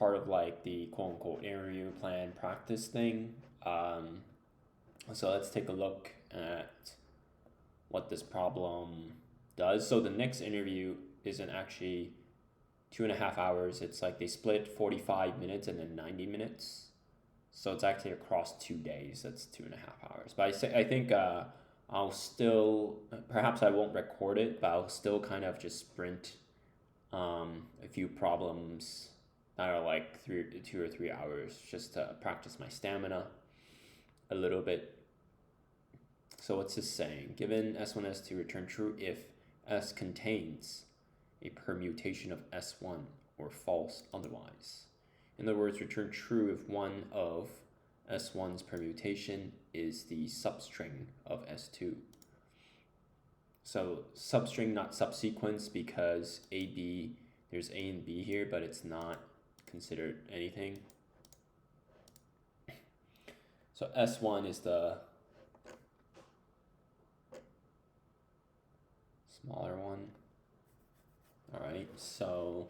part of like the quote-unquote interview plan practice thing. So let's take a look at what this problem does. So the next interview isn't actually 2.5 hours. It's like they split 45 minutes and then 90 minutes. So it's actually across 2 days. That's 2.5 hours. But I think I'll still, perhaps I won't record it, but I'll still kind of just sprint a few problems that are like 2 or 3 hours just to practice my stamina a little bit. So what's this saying? Given S1, S2, return true if S contains a permutation of S1 or false otherwise. In other words, return true if one of S1's permutation is the substring of S2. So substring, not subsequence, because AB, there's A and B here, but it's not considered anything. So S1 is the smaller one. All right, so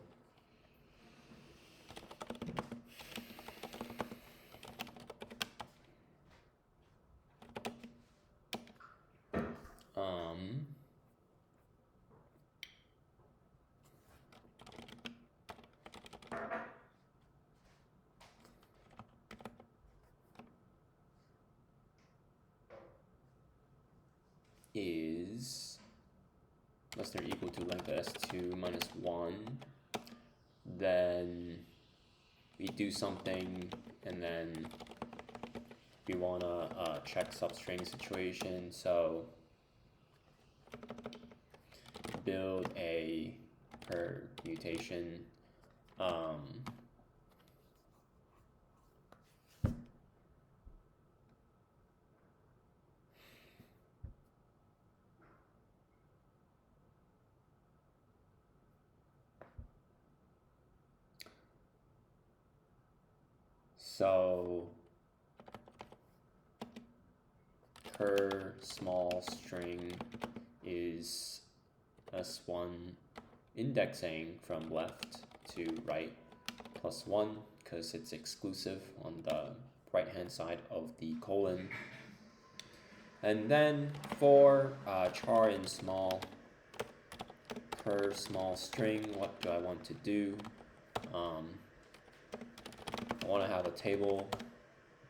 is less than or equal to length of S2 minus 1, then we do something and then we want to check substring situation. So build a permutation. So per small string is S1 indexing from left to right plus 1 because it's exclusive on the right hand side of the colon. And then for char in small, per small string, what do I want to do? I want to have a table.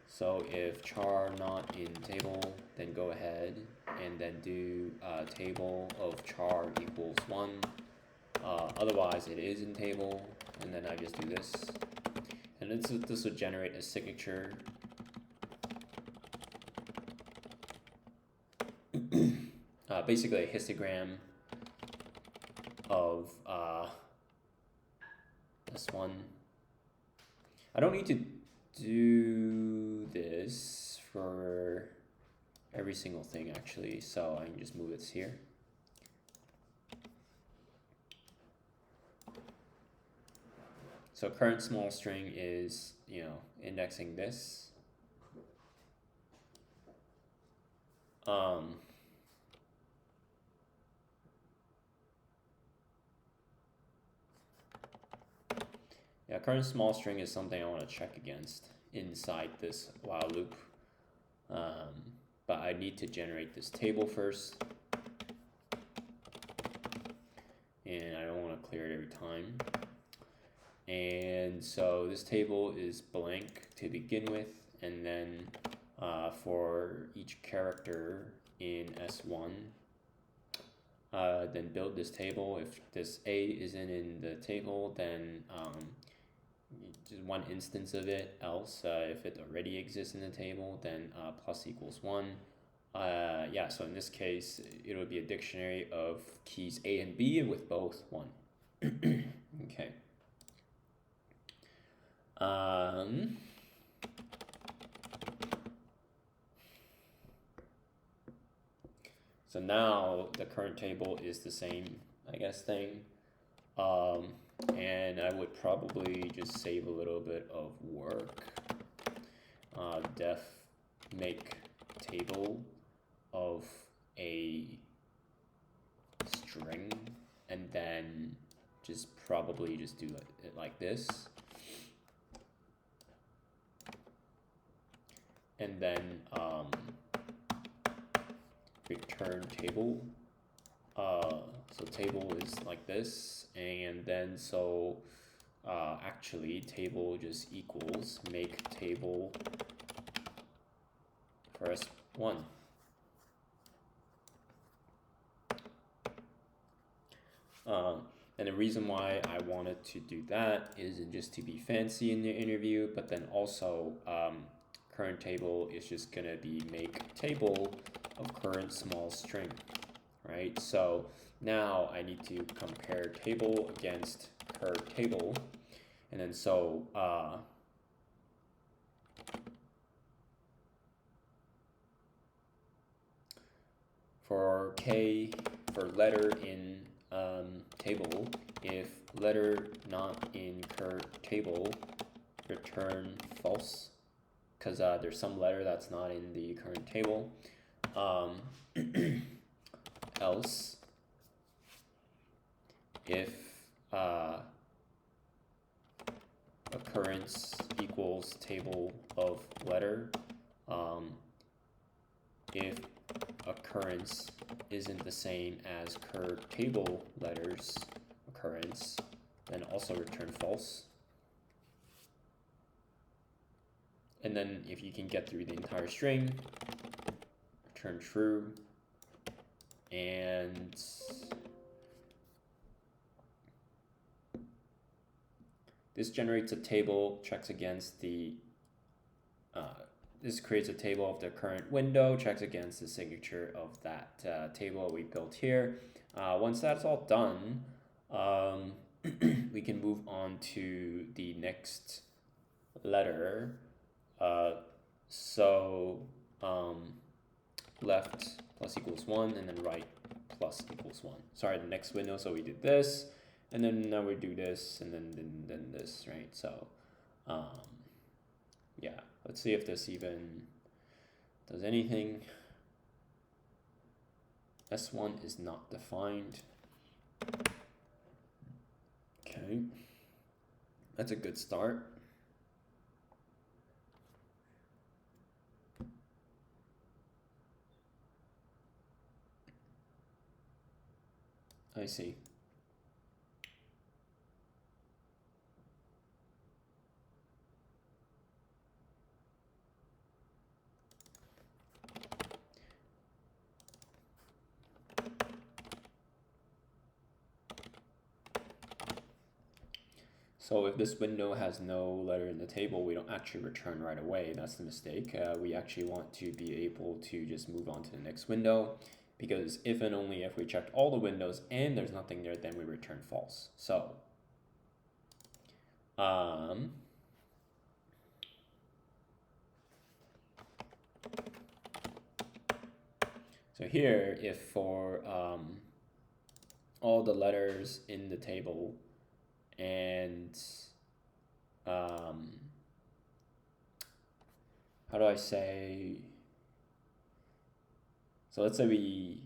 So if char not in table, then go ahead and then do table of char equals 1. Otherwise it is in table, and then I just do this. And this would generate a signature. Basically a histogram of this one. I don't need to do this for every single thing actually, so I can just move this here. So current small string is, indexing this. Yeah, current small string is something I want to check against inside this while loop. But I need to generate this table first. And I don't want to clear it every time. And so this table is blank to begin with, and then for each character in S1, then build this table. If this A isn't in the table, then just one instance of it. Else, if it already exists in the table, then plus equals 1. Yeah, so in this case, it would be a dictionary of keys A and B with both 1. Okay. So now the current table is the same, I guess, thing. And I would probably just save a little bit of work. Def make table of a string, and then just probably just do it like this. and then return table. So table is like this, and then so actually table just equals make table first one. And the reason why I wanted to do that isn't just to be fancy in the interview, but then also current table is just gonna be make table of current small string, right? So now I need to compare table against current table, and then so for letter in table, if letter not in current table, return false, because there's some letter that's not in the current table. Else, if occurrence equals table of letter, if occurrence isn't the same as current table letters occurrence, then also return false. And then if you can get through the entire string, return true. And this generates a table, checks against the this creates a table of the current window, checks against the signature of that table we built here. Once that's all done, we can move on to the next letter. Left plus equals 1, and then right plus equals 1. Sorry, the next window, so we did this, and then now we do this, and then this, right? So, yeah, let's see if this even does anything. S1 is not defined. Okay, that's a good start. I see. So if this window has no letter in the table, we don't actually return right away. That's the mistake. We actually want to be able to just move on to the next window, because if and only if we checked all the windows and there's nothing there, then we return false. So, so here, if for all the letters in the table and how do I say? So let's say we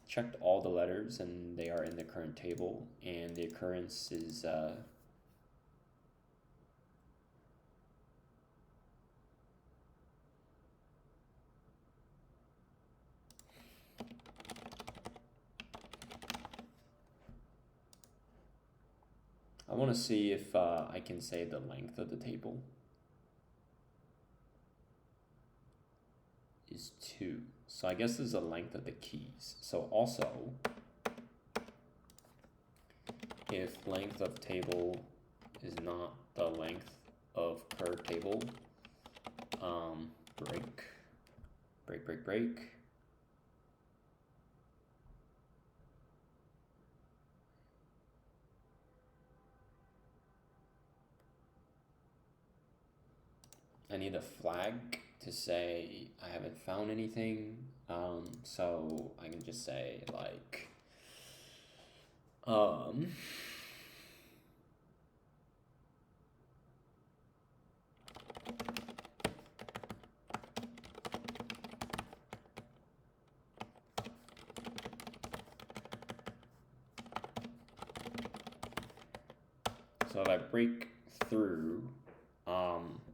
checked all the letters and they are in the current table, and the occurrence is I want to see if I can say the length of the table is 2. So I guess this is the length of the keys. So also, if length of table is not the length of current table, break. I need a flag to say I haven't found anything, so I can just say like so if I break through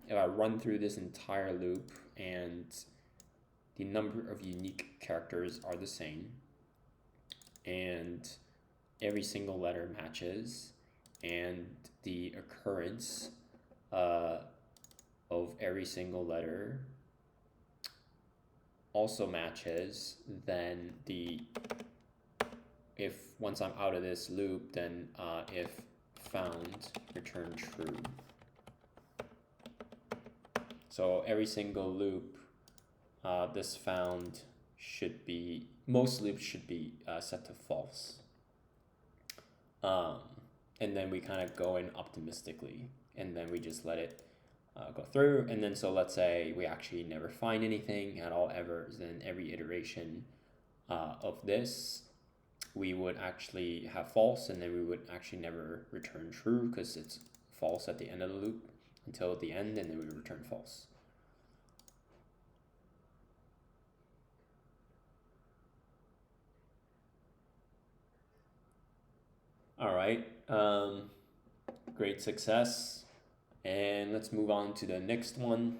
if I run through this entire loop and the number of unique characters are the same and every single letter matches and the occurrence of every single letter also matches, then if once I'm out of this loop, then if found return true. So every single loop, this found should be, most loops should be set to false. And then we kind of go in optimistically, and then we just let it go through. And then so let's say we actually never find anything at all ever, then every iteration of this, we would actually have false, and then we would actually never return true because it's false at the end of the loop until the end, and then we would return false. All right, great success. And let's move on to the next one.